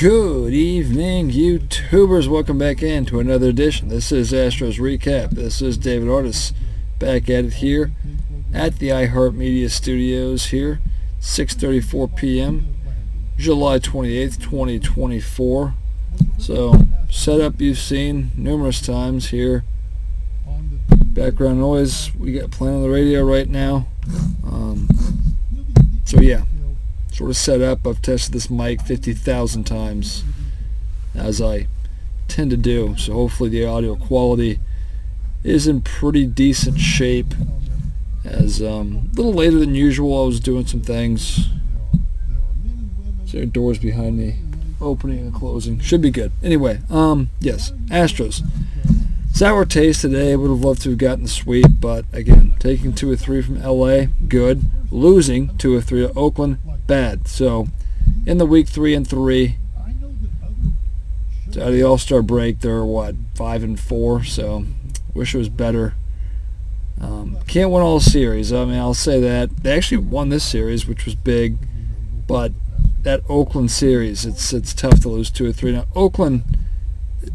Good evening, YouTubers. Welcome back into another edition. This is Astros Recap. This is David Artis back at it here at the iHeartMedia Studios here, 6:34 p.m., July 28th, 2024. So, setup you've seen numerous times here. Background noise we got playing on the radio right now. So yeah, sort of set up. I've tested this mic 50,000 times, as I tend to do. So hopefully the audio quality is in pretty decent shape. As a little later than usual, I was doing some things. So there are doors behind me, opening and closing. Should be good. Anyway, yes, Astros. Sour taste today. Would have loved to have gotten the sweep, but again, taking 2 or 3 from LA, good. Losing 2 or 3 to Oakland, bad. So, in the week 3 and 3, so out of the All-Star break, they're 5 and 4. So, wish it was better. Can't win all series. I mean, I'll say that they actually won this series, which was big, but that Oakland series, it's tough to lose 2 or 3. Now, Oakland,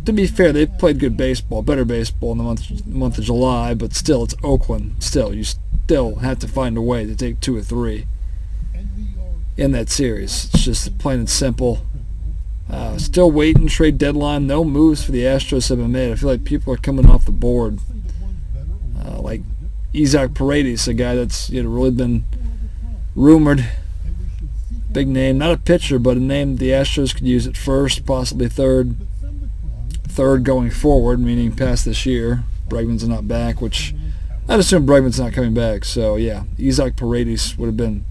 to be fair, they've played good baseball, better baseball in the month of July, but still, it's Oakland. Still, you still have to find a way to take 2 or 3 in that series. It's just plain and simple. Still waiting, trade deadline. No moves for the Astros have been made. I feel like people are coming off the board. Like Isaac Paredes, a guy that's really been rumored. Big name, not a pitcher, but a name the Astros could use at first, possibly third going forward, meaning past this year. Bregman's not back, which I'd assume Bregman's not coming back. So yeah, Isaac Paredes would have been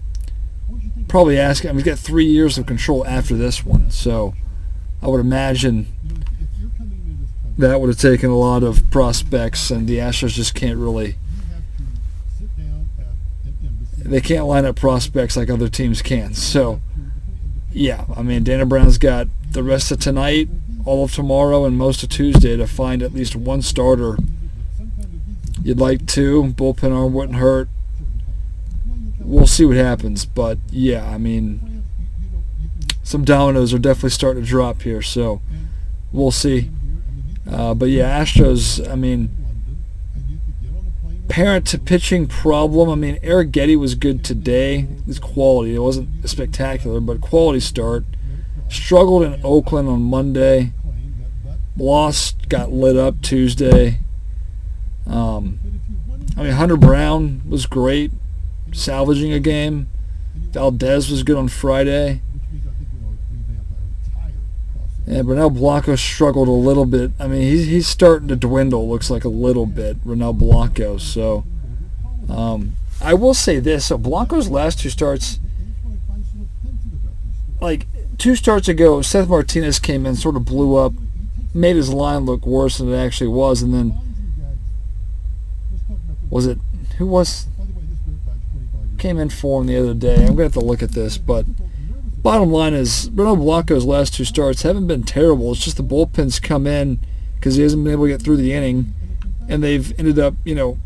probably asking. I mean, he's got 3 years of control after this one, so I would imagine that would have taken a lot of prospects, and the Astros just can't really. They can't line up prospects like other teams can. So yeah, I mean, Dana Brown's got the rest of tonight, all of tomorrow, and most of Tuesday to find at least one starter. You'd like 2. Bullpen arm wouldn't hurt. We'll see what happens. But, yeah, I mean, some dominoes are definitely starting to drop here, so we'll see. But, yeah, Astros, I mean, parent to pitching problem. I mean, Eric Getty was good today. His quality, it wasn't spectacular, but quality start. Struggled in Oakland on Monday. Lost, got lit up Tuesday. I mean, Hunter Brown was great, salvaging a game. Valdez was good on Friday. And Ronel Blanco struggled a little bit. I mean, he's starting to dwindle, looks like a little bit, Ronel Blanco. So, I will say this. So, Blanco's last 2 starts, like 2 starts ago, Seth Martinez came in, sort of blew up, made his line look worse than it actually was, and then came in for him the other day? I'm going to have to look at this, but bottom line is Ronel Blanco's last 2 starts haven't been terrible. It's just the bullpen's come in because he hasn't been able to get through the inning, and they've ended up,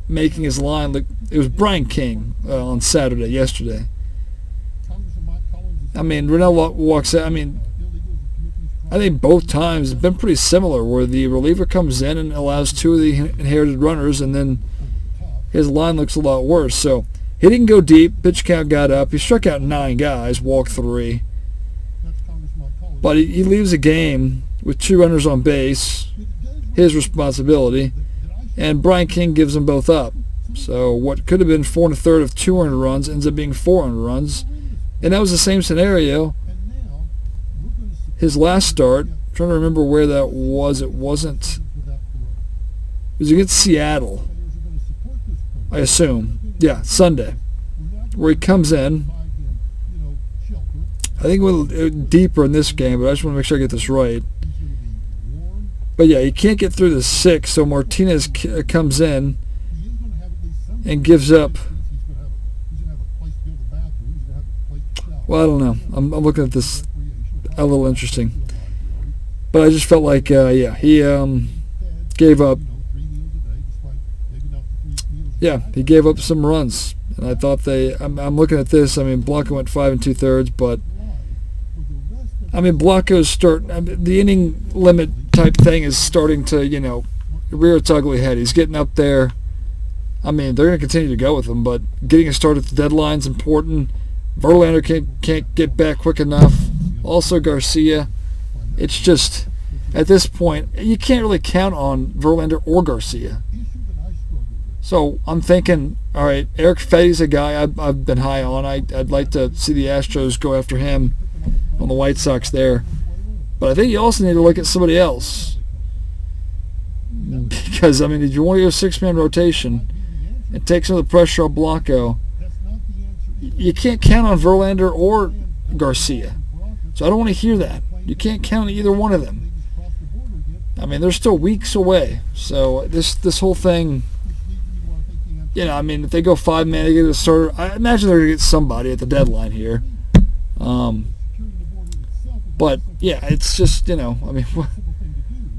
making his line look. It was Brian King on yesterday. I mean, Ronel walks out. I mean, I think both times have been pretty similar, where the reliever comes in and allows 2 of the inherited runners, and then his line looks a lot worse. So he didn't go deep. Pitch count got up. He struck out 9 guys, walked 3. But he leaves a game with 2 runners on base, his responsibility, and Brian King gives them both up. So what could have been 4 1/3 of 200 runs ends up being 400 runs. And that was the same scenario. His last start, I'm trying to remember where that was. It was against Seattle, I assume. Yeah, Sunday, where he comes in. I think a little deeper in this game, but I just want to make sure I get this right. But yeah, he can't get through the 6, so Martinez comes in and gives up. Well, I don't know. I'm looking at this a little interesting. But I just felt like, he gave up. Yeah, he gave up some runs. And I thought I'm looking at this. I mean, Blanco went 5 2/3, but I mean, Blanco's the inning limit type thing is starting to, rear its ugly head. He's getting up there. I mean, they're going to continue to go with him, but getting a start at the deadline is important. Verlander can't get back quick enough. Also, Garcia. It's just, at this point, you can't really count on Verlander or Garcia. So I'm thinking, all right, Eric Fetty's a guy I've been high on. I'd like to see the Astros go after him on the White Sox there. But I think you also need to look at somebody else. Because, I mean, if you want to go 6-man rotation and take some of the pressure off Blanco, you can't count on Verlander or Garcia. So I don't want to hear that. You can't count on either one of them. I mean, they're still weeks away. So this whole thing, I mean, if they go 5-man, they get a starter. I imagine they're going to get somebody at the deadline here. But yeah, it's just, I mean,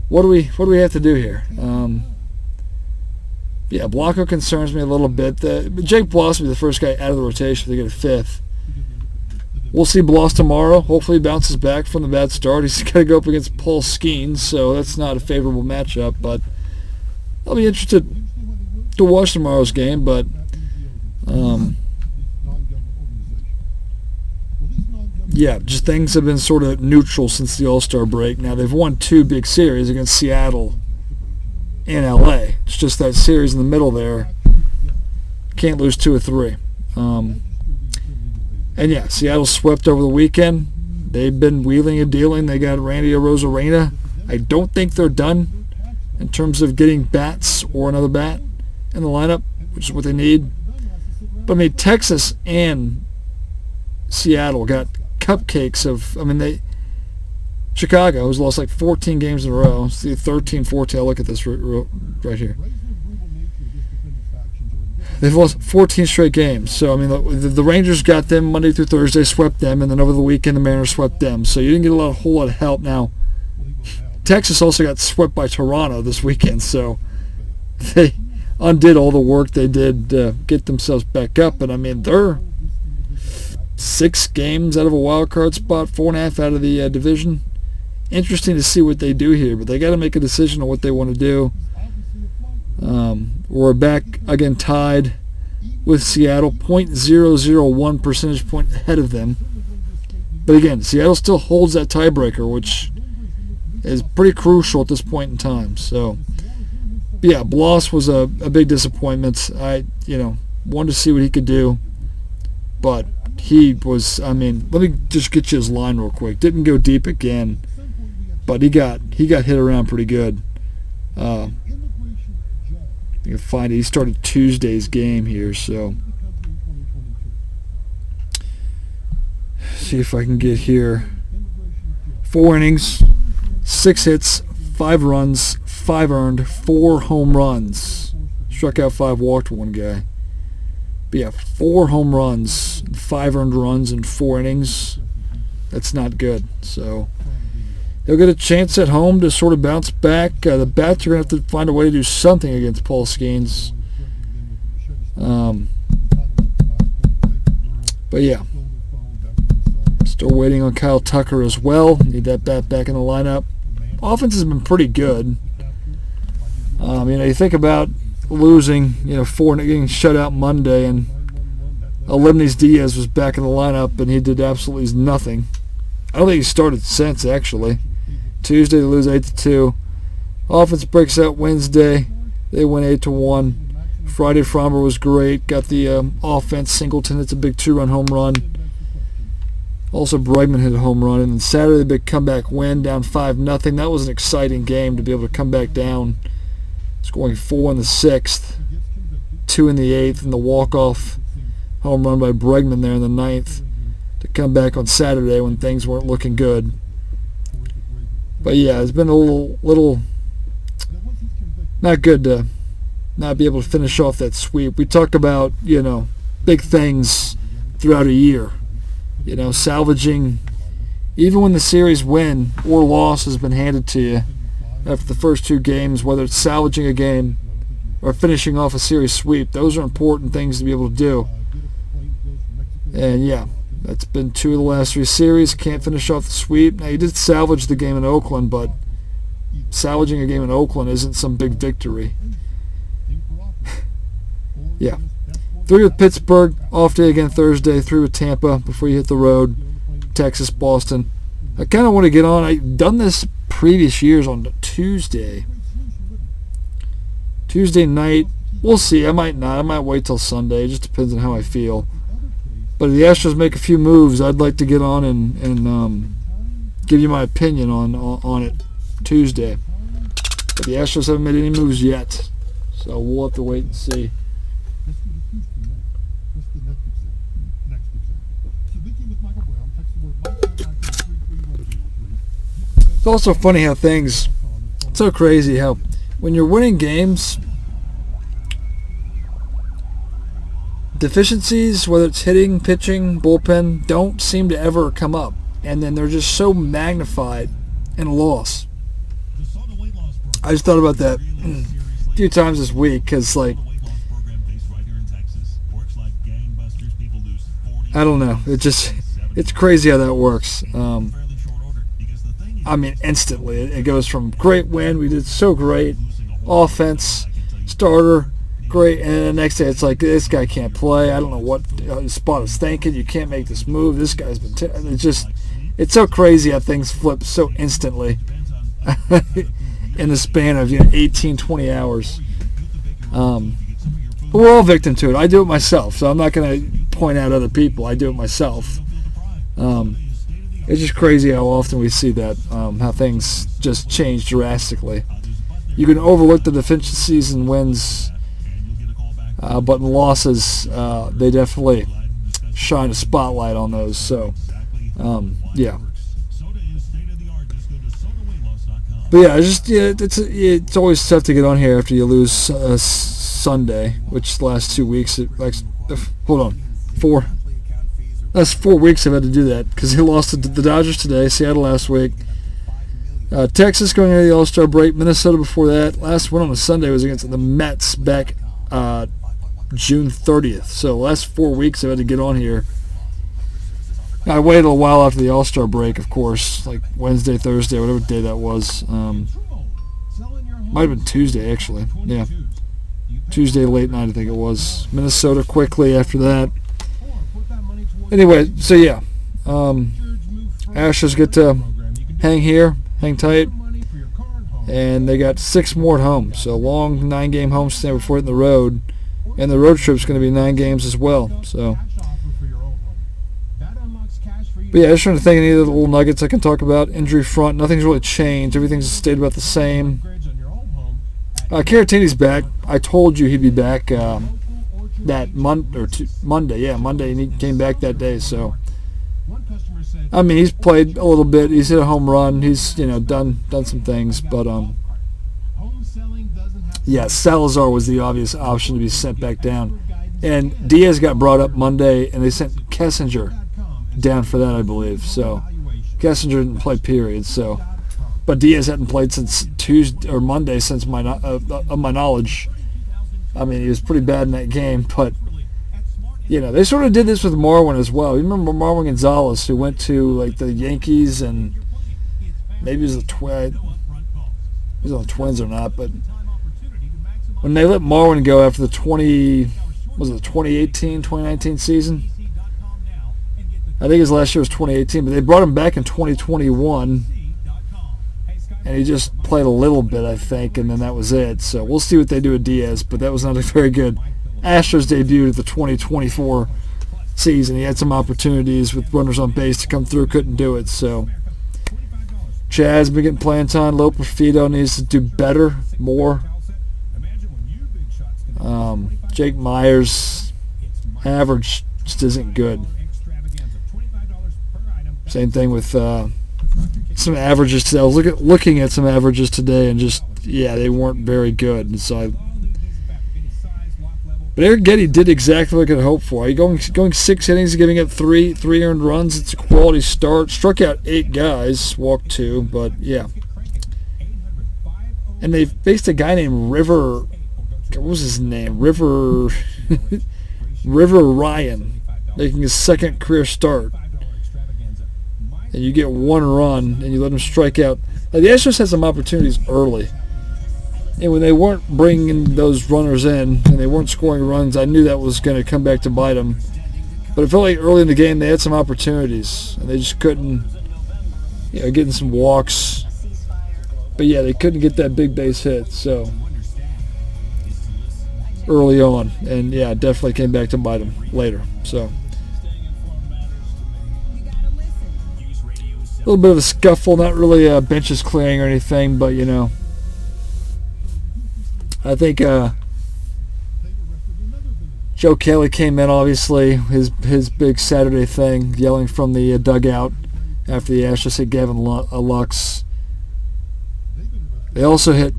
what do we have to do here? Yeah, Blanco concerns me a little bit. Jake Bloss will be the first guy out of the rotation if they get a 5th. We'll see Bloss tomorrow. Hopefully he bounces back from the bad start. He's got to go up against Paul Skeens, so that's not a favorable matchup. But I'll be interested to watch tomorrow's game. But yeah, just things have been sort of neutral since the All-Star break. Now, they've won 2 big series against Seattle and LA. It's just that series in the middle there. Can't lose 2 or 3. And yeah, Seattle swept over the weekend. They've been wheeling and dealing. They got Randy Arozarena. I don't think they're done in terms of getting bats or another bat in the lineup, which is what they need. But I mean, Texas and Seattle got cupcakes of, Chicago, who's lost like 14 games in a row. It's the 13-14. I'll look at this right here. They've lost 14 straight games. So, I mean, the Rangers got them Monday through Thursday, swept them, and then over the weekend the Mariners swept them. So you didn't get a whole lot of help. Now, Texas also got swept by Toronto this weekend, so they undid all the work they did to get themselves back up. And, I mean, they're 6 games out of a wild card spot, 4.5 out of the division. Interesting to see what they do here, but they got to make a decision on what they want to do. We're back again tied with Seattle, .001 percentage point ahead of them. But again, Seattle still holds that tiebreaker, which is pretty crucial at this point in time. So, yeah, Bloss was a big disappointment. I wanted to see what he could do, but he was. I mean, let me just get you his line real quick. Didn't go deep again, but he got hit around pretty good. You can find it. He started Tuesday's game here, so see if I can get here. 4 innings, 6 hits, 5 runs, 5 earned, 4 home runs. Struck out 5, walked 1 guy. But yeah, 4 home runs, 5 earned runs in 4 innings. That's not good. So he'll get a chance at home to sort of bounce back. The Bats are going to have to find a way to do something against Paul Skeens. But yeah, still waiting on Kyle Tucker as well. Need that bat back in the lineup. Offense has been pretty good. You think about losing, 4 and getting shut out Monday, and Aledmys Diaz was back in the lineup, and he did absolutely nothing. I don't think he started since, actually. Tuesday they lose 8-2. Offense breaks out Wednesday. They win 8-1. Friday Frommer was great. Got the offense. Singleton hits a big 2-run home run. Also Bregman hit a home run. And then Saturday, big comeback win, down 5-0. That was an exciting game to be able to come back down, scoring 4 in the 6th, 2 in the 8th, and the walk-off home run by Bregman there in the 9th to come back on Saturday when things weren't looking good. But yeah, it's been a little not good to not be able to finish off that sweep. We talk about, big things throughout a year. Salvaging, even when the series win or loss has been handed to you after the first 2 games, whether it's salvaging a game or finishing off a series sweep, those are important things to be able to do. And yeah, That's been 2 of the last 3 series. Can't finish off the sweep. Now, he did salvage the game in Oakland, but salvaging a game in Oakland isn't some big victory. Yeah. 3 with Pittsburgh. Off day again Thursday. 3 with Tampa before you hit the road. Texas, Boston. I kind of want to get on. I've done this previous years on Tuesday. Tuesday night. We'll see. I might not. I might wait till Sunday. It just depends on how I feel. But if the Astros make a few moves, I'd like to get on and give you my opinion on it Tuesday. But the Astros haven't made any moves yet, so we'll have to wait and see. It's also funny how things, it's so crazy how when you're winning games, deficiencies, whether it's hitting, pitching, bullpen, don't seem to ever come up. And then they're just so magnified in a loss. I just thought about that a few times this week because, like, I don't know. It's crazy how that works. I mean, instantly. It goes from great win, we did so great, offense, starter, great, and then the next day it's like, this guy can't play. I don't know what Spot is thinking. You can't make this move. This guy's been... it's so crazy how things flip so instantly in the span of 18, 20 hours. But we're all victim to it. I do it myself, so I'm not going to point out other people. I do it myself. It's just crazy how often we see that, how things just change drastically. You can overlook the deficiencies and wins, but in losses, they definitely shine a spotlight on those. So, yeah. But yeah, it's always tough to get on here after you lose Sunday, which the last 2 weeks. Last 4 weeks I've had to do that because they lost to the Dodgers today, Seattle last week, Texas going into the All-Star break, Minnesota before that. Last one on a Sunday was against the Mets back June 30th. So the last 4 weeks I've had to get on here. I waited a while after the All-Star break, of course, like Wednesday, Thursday, whatever day that was. Might have been Tuesday, actually. Yeah. Tuesday late night, I think it was. Minnesota quickly after that. Anyway, so yeah. Astros get to hang here, hang tight. And they got 6 more at home. So a long 9-game homestand before hitting the road. And the road trip's going to be 9 games as well. So... But yeah, I was trying to think of any of the little nuggets I can talk about. Injury front, nothing's really changed. Everything's stayed about the same. Caratini's back. I told you he'd be back that Monday. Yeah, Monday, and he came back that day. So, I mean, he's played a little bit. He's hit a home run. He's done some things. But yeah, Salazar was the obvious option to be sent back down, and Diaz got brought up Monday, and they sent Kessinger down for that, I believe. So Kessinger didn't play, period. So, but Diaz hadn't played since Tuesday or Monday, since my knowledge. I mean, he was pretty bad in that game, but they sort of did this with Marwin as well. You remember Marwin Gonzalez, who went to like the Yankees, and maybe it was he was on the Twins or not, but when they let Marwin go after the 2018, 2019 season. I think his last year was 2018, but they brought him back in 2021, and he just played a little bit, I think, and then that was it. So we'll see what they do with Diaz, but that was not a very good Astros debut at the 2024 season. He had some opportunities with runners on base to come through, couldn't do it. So Chad's been getting playing time. Low Perfido needs to do better, more. Jake Myers, average just isn't good. Same thing with some averages today. I was looking at some averages today, and just, they weren't very good. And so but Eric Getty did exactly what I could hope for. Going 6 innings, giving up three earned runs. It's a quality start. Struck out 8 guys, walked 2, but yeah. And they faced a guy named River. What was his name? River Ryan. making his second career start, and you get one run and you let him strike out. Like, the Astros had some opportunities early, and when they weren't bringing those runners in and they weren't scoring runs, I knew that was going to come back to bite them. But it felt like early in the game they had some opportunities and they just couldn't, getting some walks. But yeah, they couldn't get that big base hit. So early on, and yeah, it definitely came back to bite them later. So a little bit of a scuffle, not really benches clearing or anything, but I think Joe Kelly came in, obviously, his big Saturday thing, yelling from the dugout after the Astros hit Gavin Lux. They also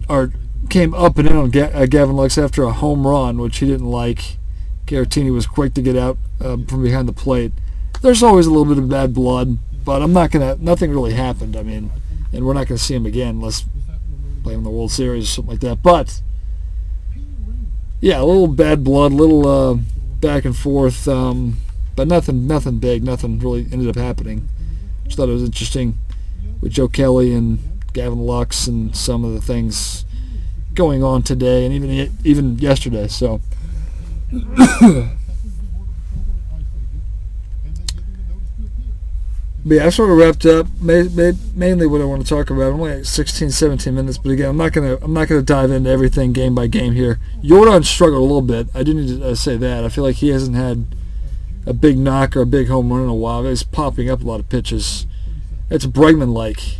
came up and in on Gavin Lux after a home run, which he didn't like. Caratini was quick to get out from behind the plate. There's always a little bit of bad blood, but nothing really happened. I mean, and we're not gonna see him again unless play him in the World Series or something like that. But yeah, a little bad blood, a little back and forth, but nothing big, nothing really ended up happening. Just thought it was interesting with Joe Kelly and Gavin Lux and some of the things going on today and even yesterday. So but yeah, I sort of wrapped up mainly what I want to talk about. I'm only at 16, 17 minutes, but again, I'm not gonna dive into everything game by game here. Jordan struggled a little bit. I do need to say that. I feel like he hasn't had a big knock or a big home run in a while. He's popping up a lot of pitches. It's Bregman-like.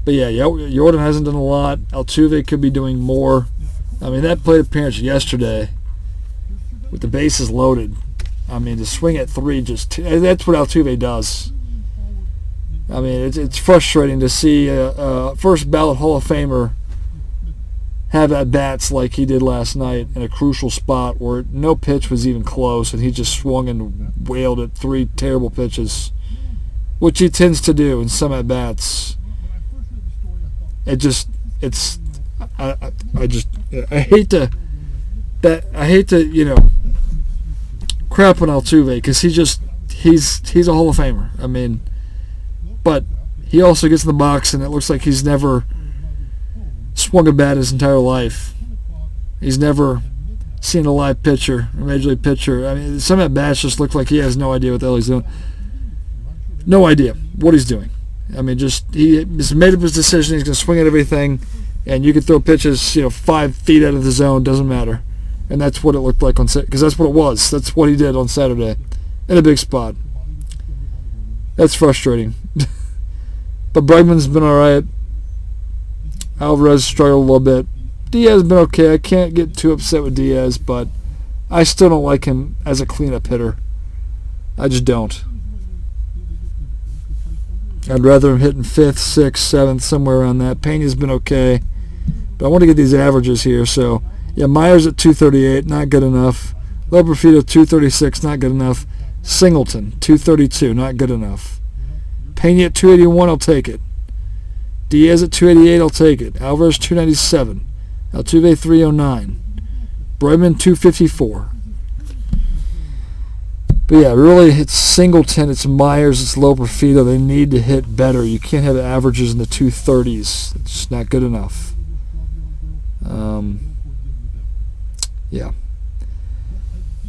But yeah, Jordan hasn't done a lot. Altuve could be doing more. I mean, that plate appearance yesterday with the bases loaded. I mean, to swing at 3, that's what Altuve does. I mean, it's frustrating to see a first ballot Hall of Famer have at-bats like he did last night in a crucial spot where no pitch was even close, and he just swung and wailed at 3 terrible pitches, which he tends to do in some at-bats. I hate to crap on Altuve because he's a Hall of Famer. I mean, but he also gets in the box and it looks like he's never swung a bat his entire life. He's never seen a live pitcher, a major league pitcher. I mean, some at bats just look like he has no idea what the hell he's doing. No idea what he's doing. I mean, he's made up his decision. He's going to swing at everything, and you can throw pitches, 5 feet out of the zone. Doesn't matter. And that's what it looked like because that's what it was. That's what he did on Saturday in a big spot. That's frustrating. But Bregman's been all right. Alvarez struggled a little bit. Diaz has been okay. I can't get too upset with Diaz, but I still don't like him as a cleanup hitter. I just don't. I'd rather him hitting 5th, 6th, 7th, somewhere around that. Pena's been okay, but I want to get these averages here. So, yeah, Myers at 238, not good enough. Loperfido 236, not good enough. Singleton 232, not good enough. Pena at 281, I'll take it. Diaz at 288, I'll take it. Alvarez 297. Altuve 309. Bregman 254. But yeah, really, it's Singleton, it's Myers, it's Loperfido. They need to hit better. You can't have averages in the 230s. It's just not good enough. Yeah.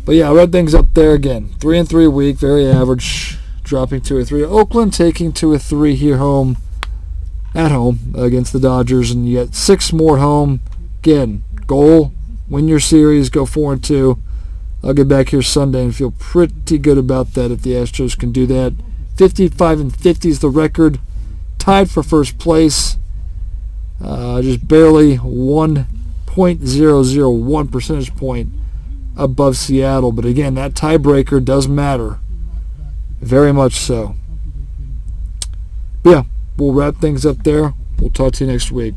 But yeah, I read things up there again. 3-3 a week, very average. Dropping 2-3. Oakland taking 2-3 here at home against the Dodgers, and you got 6 more at home. Again, goal, win your series, go 4-2. I'll get back here Sunday and feel pretty good about that if the Astros can do that. 55-50 is the record. Tied for first place. Just barely 1.001 percentage point above Seattle. But again, that tiebreaker does matter. Very much so. But yeah, we'll wrap things up there. We'll talk to you next week.